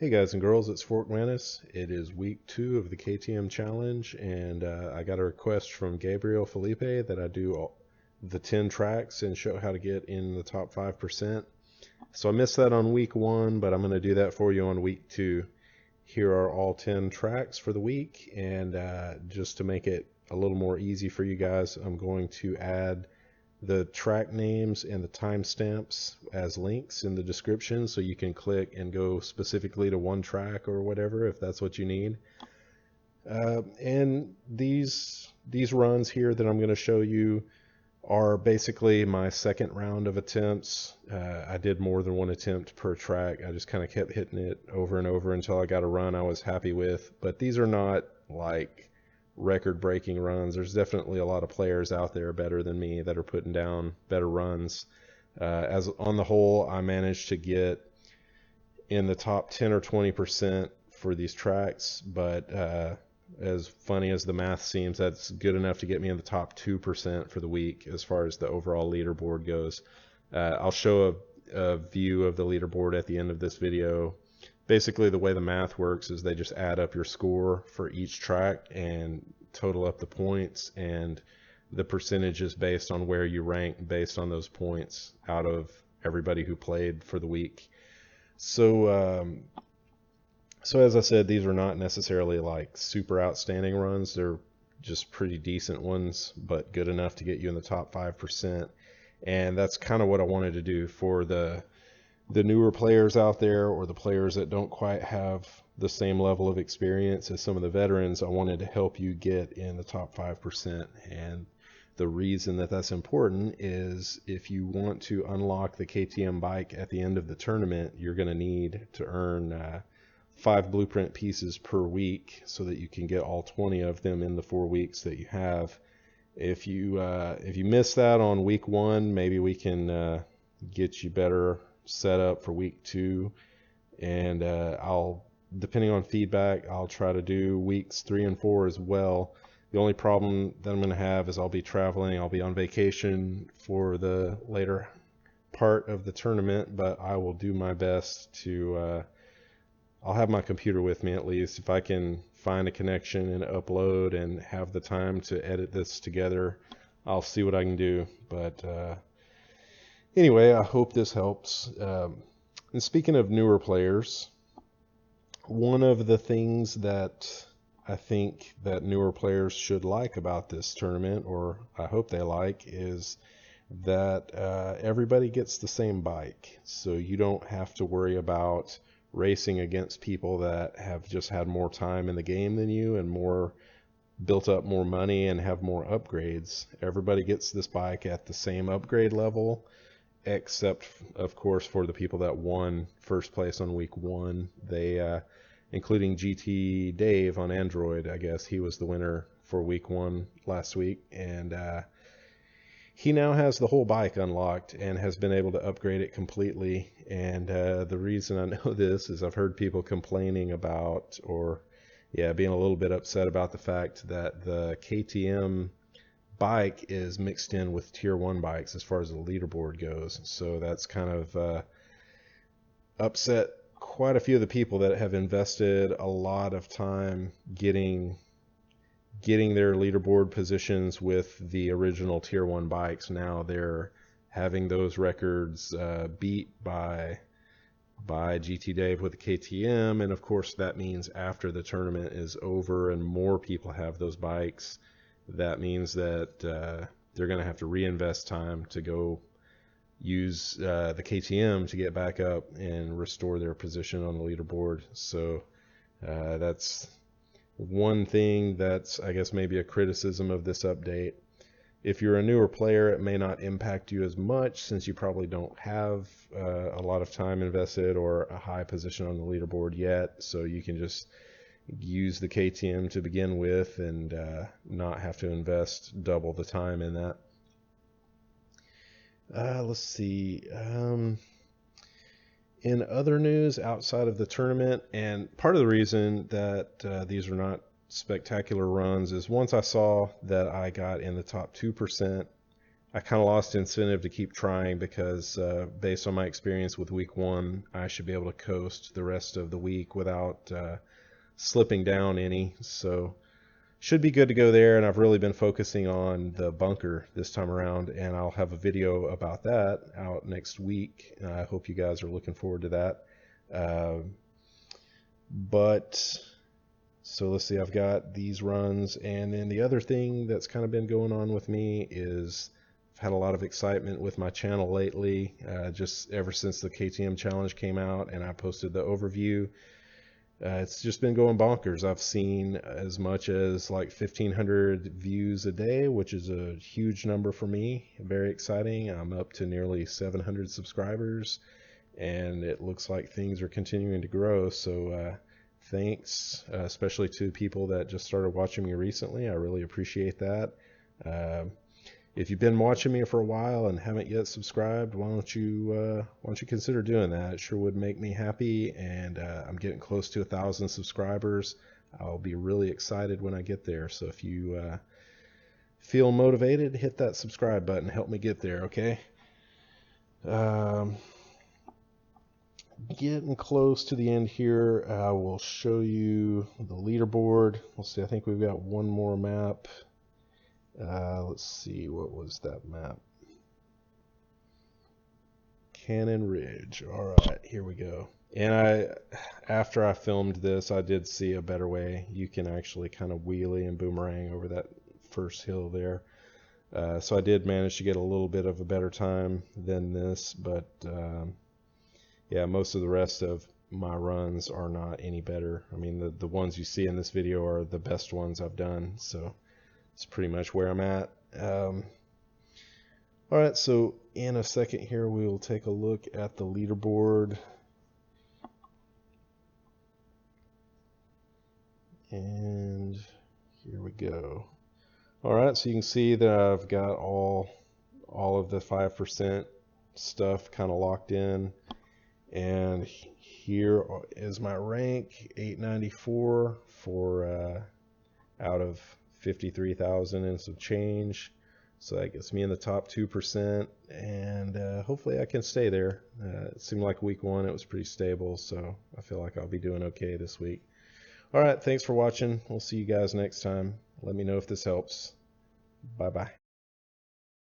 Hey guys and girls, it's Fort Manus. It is week 2 of the KTM challenge, and I got a request from Gabriel Felipe that I do the 10 tracks and show how to get in the top 5%. So I missed that on week 1, but I'm going to do that for you on week 2. Here are all 10 tracks for the week, and just to make it a little more easy for you guys, I'm going to add the track names and the timestamps as links in the description, so you can click and go specifically to one track or whatever if that's what you need. And these runs here that I'm going to show you are basically my second round of attempts. I did more than one attempt per track. I just kind of kept hitting it over and over until I got a run I was happy with. But these are not like record-breaking runs. There's definitely a lot of players out there better than me that are putting down better runs. As on the whole, I managed to get in the top 10 or 20% for these tracks, but as funny as the math seems, that's good enough to get me in the top 2% for the week as far as the overall leaderboard goes. I'll show a view of the leaderboard at the end of this video. Basically, the way the math works is they just add up your score for each track and total up the points, and the percentage is based on where you rank based on those points out of everybody who played for the week. So as I said, these are not necessarily like super outstanding runs. They're just pretty decent ones, but good enough to get you in the top 5%. And that's kind of what I wanted to do for the newer players out there, or the players that don't quite have the same level of experience as some of the veterans. I wanted to help you get in the top 5%. And the reason that that's important is if you want to unlock the KTM bike at the end of the tournament, you're going to need to earn 5 blueprint pieces per week so that you can get all 20 of them in the 4 weeks that you have. If you miss that on week 1, maybe we can get you better set up for week 2, and I'll, depending on feedback, I'll try to do weeks 3 and 4 as well. The only problem that I'm going to have is I'll be traveling, I'll be on vacation for the later part of the tournament, but I will do my best to I'll have my computer with me at least. If I can find a connection and upload and have the time to edit this together, I'll see what I can do. But anyway, I hope this helps. And speaking of newer players, one of the things that I think that newer players should like about this tournament, or I hope they like, is that everybody gets the same bike. So you don't have to worry about racing against people that have just had more time in the game than you and built up more money and have more upgrades. Everybody gets this bike at the same upgrade level, except of course for the people that won first place on week 1. They including GT Dave on Android, I guess he was the winner for week 1 last week, and he now has the whole bike unlocked and has been able to upgrade it completely. And the reason I know this is I've heard people complaining about, or being a little bit upset about the fact that the KTM bike is mixed in with tier 1 bikes as far as the leaderboard goes. So that's kind of upset quite a few of the people that have invested a lot of time getting their leaderboard positions with the original tier 1 bikes. Now they're having those records beat by GT Dave with the KTM, and of course that means after the tournament is over and more people have those bikes, that means that they're going to have to reinvest time to go use the KTM to get back up and restore their position on the leaderboard. So that's one thing that's, I guess, maybe a criticism of this update. If you're a newer player, it may not impact you as much since you probably don't have a lot of time invested or a high position on the leaderboard yet, so you can just use the KTM to begin with and not have to invest double the time in that. Let's see. In other news outside of the tournament, and part of the reason that these are not spectacular runs is once I saw that I got in the top 2%, I kind of lost incentive to keep trying because based on my experience with week 1, I should be able to coast the rest of the week without slipping down any. So should be good to go there. And I've really been focusing on the bunker this time around, and I'll have a video about that out next week. I hope you guys are looking forward to that. So let's see, I've got these runs, and then the other thing that's kind of been going on with me is I've had a lot of excitement with my channel lately, just ever since the KTM challenge came out and I posted the overview. It's just been going bonkers. I've seen as much as like 1,500 views a day, which is a huge number for me. Very exciting. I'm up to nearly 700 subscribers, and it looks like things are continuing to grow. So thanks, especially to people that just started watching me recently. I really appreciate that. If you've been watching me for a while and haven't yet subscribed, why don't you consider doing that? It sure would make me happy, and I'm getting close to 1,000 subscribers. I'll be really excited when I get there. So if you feel motivated, hit that subscribe button. Help me get there, okay? Getting close to the end here. I will show you the leaderboard. We'll see. I think we've got one more map. Let's see, what was that map? Cannon Ridge. All right, here we go. And after I filmed this, I did see a better way. You can actually kind of wheelie and boomerang over that first hill there. So I did manage to get a little bit of a better time than this, but yeah, most of the rest of my runs are not any better. I mean, the ones you see in this video are the best ones I've done, so it's pretty much where I'm at. Alright, so in a second here we will take a look at the leaderboard. And here we go. Alright, so you can see that I've got all of the 5% stuff kind of locked in. And here is my rank, 894 for out of 53,000 and some change. So that gets me in the top 2%, and hopefully I can stay there. It seemed like week 1 it was pretty stable, so I feel like I'll be doing okay this week. Alright, thanks for watching. We'll see you guys next time. Let me know if this helps. Bye-bye.